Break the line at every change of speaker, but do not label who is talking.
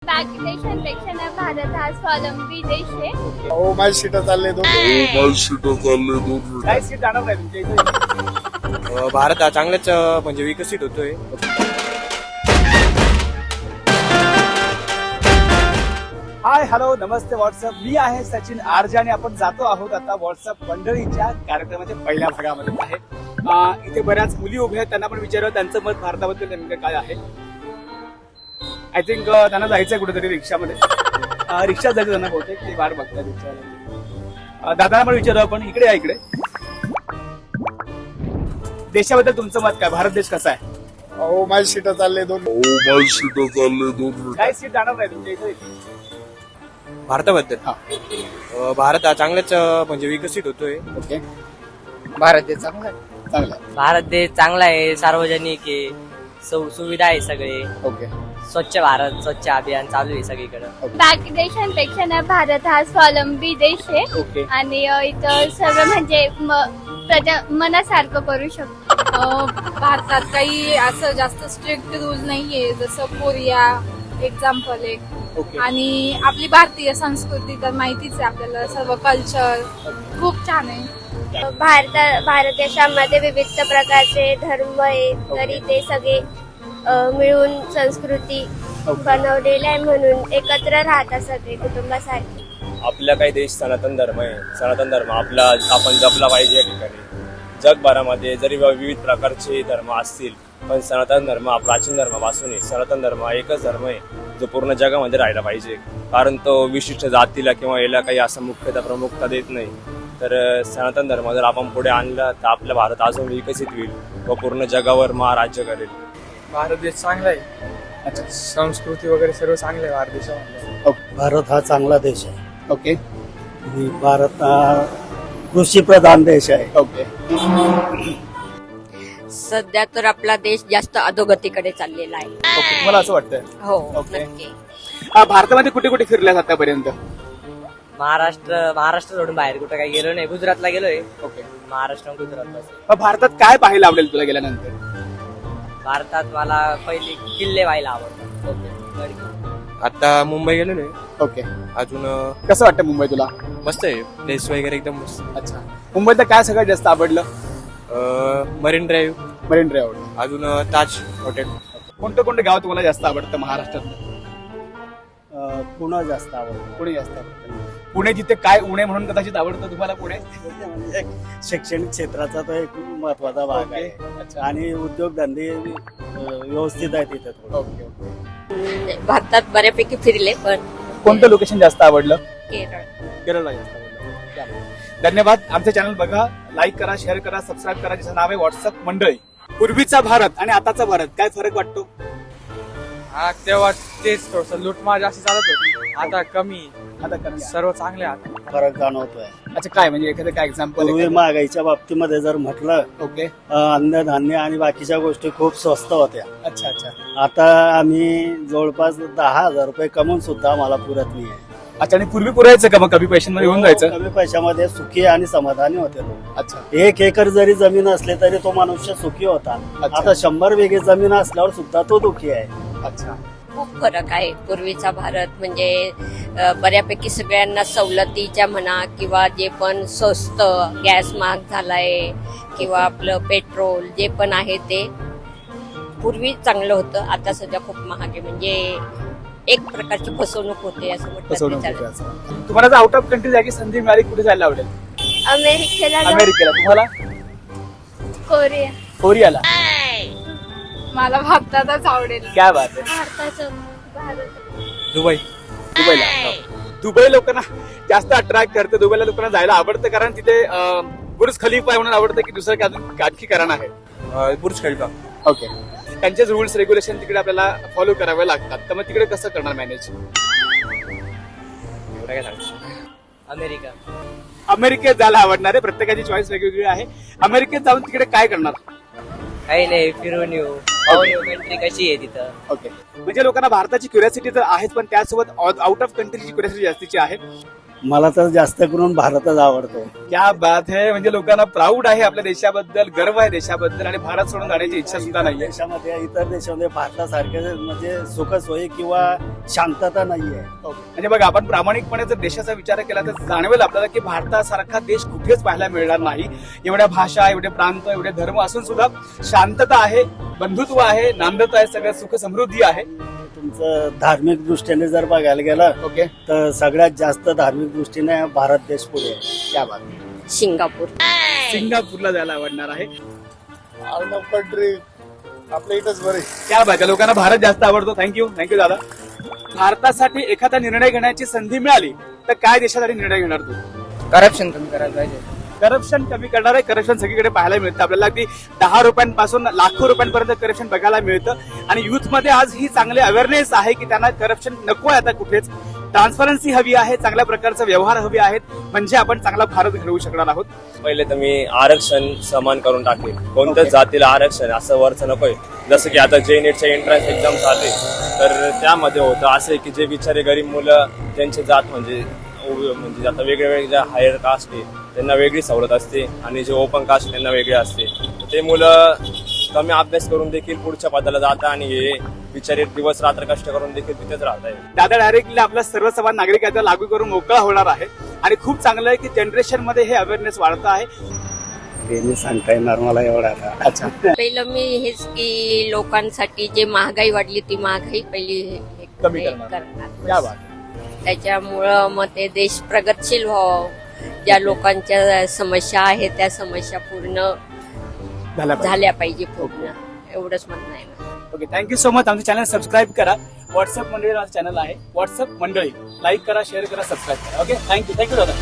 बाकी देशांपेक्षा ना भारत हा स्वावलंबी देश आहे.
हो माझी सीटा चालले दोन
काय सीट जाणार नाही तुमच्या इथे?
भारत हा चांगलाच म्हणजे विकसित होतोय.
हाय हॅलो नमस्ते व्हॉट्सअप. मी आहे सचिन आरजे आणि आपण जातो आहोत आता व्हॉट्सअप मंडळीच्या कार्यक्रमाच्या पहिल्या भागामध्ये आहे. इथे बऱ्याच मुली उभ्या आहेत, त्यांना पण विचारावं त्यांचं मत भारताबद्दल नेमकं काय आहे. आय थिंक त्यांना जायचंय कुठेतरी रिक्षामध्ये. रिक्षा जायचं त्यांना बहुतेक ते वाट बघतात रिक्षावाले. दादांना पण विचारावं आपण. इकडे या इकडे. देशाबद्दल तुमचं मत काय? भारत देश कसा आहे?
हो माझी सीटा चालले दोन
काय सीट जाणार नाही तुमच्या इथे?
भारताबद्दल
हा.
भारत हा चांगलाच म्हणजे विकसित होतोय.
ओके,
भारत देश चांगला आहे.
चांगलं आहे.
भारत देश चांगला आहे, सार्वजनिक आहे, सुविधा आहे सगळे.
ओके,
स्वच्छ भारत स्वच्छ अभियान चालू आहे सगळीकडे.
बाकी देशांपेक्षा ना भारत हा स्वावलंबी देश आहे
ओके.
आणि इथं सगळं म्हणजे मनासारखं करू शकतो.
भारतात काही असं जास्त स्ट्रिक्ट रूल नाहीये, जसं कोरिया एक्झाम्पल एक.
ओके.
आणि आपली भारतीय संस्कृती तर माहितीच आहे आपल्याला, सर्व कल्चर खूप छान आहे.
भारत देशामध्ये विविध प्रकारचे धर्म आहे, तरी ते सगळे मिळून संस्कृती बनवलेली आहे, म्हणून एकत्र राहतात सगळे कुटुंबासारखे.
आपला काही देश सनातन धर्म आहे. सनातन धर्म आपला आपण जपला पाहिजे या ठिकाणी. जगभरामध्ये जरी विविध प्रकारचे धर्म असतील, पण सनातन धर्म हा प्राचीन धर्मापासून आहे. सनातन धर्म हा एकच धर्म आहे जो पूर्ण जगामध्ये राहिला पाहिजे, कारण तो विशिष्ट जातीला किंवा याला काही असं मुख्यता प्रमुखता देत नाही. तर सनातन धर्म जर आपण पुढे आणला तर आपला भारत अजून विकसित होईल व पूर्ण जगावर महाराज्य करेल.
भारत देश चांगला आहे.
अच्छा.
संस्कृती वगैरे सर्व चांगलं आहे भारत देशामध्ये.
भारत हा चांगला देश आहे.
ओके,
आणि भारत हा कृषी प्रधान देश आहे.
ओके.
सध्या तर आपला देश जास्त अधोगतीकडे चाललेला आहे.
ओके, तुम्हाला असं वाटतंय?
हो,
ओके.
नक्की.
भारतामध्ये कुठे कुठे फिरल्यास आतापर्यंत?
महाराष्ट्र सोडून बाहेर कुठं काही गेलो नाही. गुजरातला गेलोय.
ओके.
महाराष्ट्र गुजरातला.
मग भारतात काय पाहायला आवडेल तुला गेल्यानंतर?
भारतात मला पहिले किल्ले व्हायला आवडतात.
आता मुंबई गेलेलो आहे.
ओके.
अजून
कसं वाटतं मुंबई तुला?
मस्त आहे प्लेस वगैरे एकदम मस्त.
अच्छा. मुंबईतलं काय सगळ्यात जास्त आवडलं?
मरीन ड्राईव्ह,
मरीन ड्राईव्ह आवडलं.
अजून ताज हॉटेल.
कोणतं कोणतं गाव तुम्हाला जास्त आवडतं महाराष्ट्रात?
पुणे जास्त आवडतं.
पुणे जास्त आवडतं. पुणे जिथे काय उणे म्हणून कदाचित आवडतं तुम्हाला पुणे?
एक शैक्षणिक क्षेत्राचा तो एक महत्वाचा भाग आहे.
अच्छा.
आणि उद्योगधंदे व्यवस्थित आहेत तिथे थोडं.
Okay, okay.
भारतात बऱ्यापैकी फिरले, पण
कोणतं लोकेशन जास्त आवडलं?
केरळ.
केरळला जास्त आवडलं. धन्यवाद. आमचं चॅनल बघा, लाईक करा, शेअर करा, सबस्क्राईब करा. ज्याचं नाव आहे व्हॉट्सअप मंडळी. पूर्वीचा भारत आणि आताचा भारत काय फरक वाटतो?
हा, तेव्हा तेच थोडस लूटमार जास्त चालत होती, आता कमी.
आता कमी आहे.
सर्व चांगले आता.
फरक जाणवतोय.
अच्छा, काय म्हणजे एखादं काय एक्झाम्पल?
पूर्वी महागाईच्या बाबतीमध्ये जर म्हटलं,
ओके.
अन्नधान्य आणि बाकीच्या गोष्टी खूप स्वस्त होत्या.
अच्छा, अच्छा.
आता आम्ही जवळपास 10,000 रुपये कमवून सुद्धा आम्हाला पुरत नाही आहे.
अच्छा. आणि पूर्वी पुरायचं का मग? कमी पैशांमध्ये होऊन जायचं?
कमी पैशामध्ये सुखी आणि समाधानी होते लोक.
अच्छा.
1 एकर जरी जमीन असली तरी तो मनुष्य सुखी होता.
अच्छा.
आता 100 बिघे जमीन असल्यावर सुद्धा तो दुखी आहे.
अच्छा.
खूप फरक आहे. पूर्वीचा भारत म्हणजे बऱ्यापैकी सगळ्यांना सवलतीच्या म्हणा, किंवा जे पण स्वस्त गॅस महाग झालाय किंवा आपलं पेट्रोल जे पण आहे ते पूर्वी चांगलं होतं. आता सध्या खूप महाग आहे, म्हणजे एक प्रकारची फसवणूक होते असं
फसवणूक
म्हटलं
होते
तरी
असं.
चालेल.
तुम्हाला जर आउट ऑफ कंट्री जायची संधी मिळाली कुठे जायला आवडेल?
अमेरिकेला
अमेरिकेला. तुम्हाला?
कोरिया.
कोरियाला.
मला भारतातच आवडेल.
काय बात आहे.
भारत
दुबई.
दुबईला. दुबई लोकांना जास्त अट्रॅक्ट करते. दुबईला लोकांना जायला आवडतं कारण तिथे बुर्ज खलिफा आहे म्हणून आवडतं, की दुसरं काय अजून आणखी कारण आहे?
बुर्ज खलिफा.
ओके. त्यांचेच रूल्स रेग्युलेशन तिकडे आपल्याला फॉलो करावे लागतात, तर मग तिकडे कसं करणार मॅनेज?
एवढं काय सांगतो.
अमेरिका.
अमेरिकेत जायला आवडणार आहे. प्रत्येकाची चॉईस वेगवेगळी आहे. अमेरिकेत जाऊन तिकडे काय करणार?
काही नाही, फिरून येऊ, पाहून येऊ कंट्री कशी आहे तिथं.
ओके. म्हणजे लोकांना भारताची क्युरियोसिटी तर आहेच, पण त्यासोबत आउट ऑफ कंट्रीची क्युरियोसिटी जास्तीची आहे.
मला तर जास्त करून भारतच आवडतो.
क्या बात है, म्हणजे लोकांना प्राऊड आहे आपल्या देशाबद्दल, गर्व आहे देशाबद्दल आणि भारत सोडून जाण्याची इच्छा सुद्धा नाहीये.
देशामध्ये इतर देशामध्ये भारतासारखे म्हणजे सुखसोयी किंवा शांतता नाहीये.
म्हणजे बघा, आपण प्रामाणिकपणे जर देशाचा विचार केला तर जाणवेल आपल्याला की भारतासारखा देश कुठेच पाहायला मिळणार नाही. एवढ्या भाषा, एवढे प्रांत, एवढे धर्म असून सुद्धा शांतता आहे, बंधुत्व आहे, नांदत आहे, सगळं सुख समृद्धी आहे.
तुमचं धार्मिक दृष्टीने जर बघायला गेलं
ओके,
तर सगळ्यात जास्त धार्मिक दृष्टीने भारत देश पुढे आहे.
क्या बात है.
सिंगापूर.
सिंगापूरला जायला आवडणार आहे.
आउट ऑफ कंट्री आपल्या इथंच बरे.
क्या बात आहे, लोकांना भारत जास्त आवडतो. थँक्यू दादा. भारतासाठी एखादा निर्णय घेण्याची संधी मिळाली तर काय देशासाठी निर्णय घेणार तू?
करप्शन कमी करायला पाहिजे.
करप्शन कमी करणार आहे. करप्शन सगळीकडे पाहायला मिळतं आपल्याला. अगदी 10 रुपयांपासून लाखो रुपयांपर्यंत करप्शन बघायला मिळतं. आणि युथ मध्ये आज ही चांगली अवेअरनेस आहे की त्यांना करप्शन नको आहे आता कुठेच. ट्रान्सपरन्सी हवी आहे, चांगल्या प्रकारचा व्यवहार हवे आहेत, म्हणजे आपण चांगला भारत घडवू शकणार आहोत.
पहिले तर मी आरक्षण समान करून टाकेल. कोणत्याच जातीला आरक्षण असं वरचं नकोय. जसं की आता जे नेटच्या एंट्रन्स एक्झाम झाले तर त्यामध्ये होतं असं की जे बिचारे गरीब मुलं ज्यांची जात म्हणजे आता वेगवेगळे ज्या हायर कास्ट आहे त्यांना वेगळी सवलत असते आणि जे ओपन कास्ट त्यांना वेगळी असते. ते मुलं कमी अभ्यास करून देखील पुढच्या पदाला जातात आणि हे बिचारे दिवस रात्र कष्ट करून देखील तिथेच राहत आहे.
दादा डायरेक्टली आपला सर्वसमान नागरिकांना लागू करून मोकळा होणार आहे आणि खूप चांगलं आहे की जनरेशन मध्ये हे अवेअरनेस वाढत आहे.
ते मी सांगता येणार मला एवढा.
अच्छा,
पहिलं मी हेच की लोकांसाठी जे महागाई वाढली ती महागाई पहिली
कमी करणार. क्या बात.
त्याच्यामुळं मग ते देश प्रगतशील व्हावं. ज्या लोकांच्या समस्या आहेत त्या समस्या पूर्ण झाल्या पाहिजे पूर्ण, एवढंच म्हणणं आहे.
Okay, thank you so much. आमचं चॅनल सबस्क्राईब करा. व्हॉट्सअप मंडळी माझं चॅनल आहे. व्हॉट्सअप मंडळी लाईक करा, शेअर करा, सबस्क्राईब करा. ओके, थँक्यू दादा.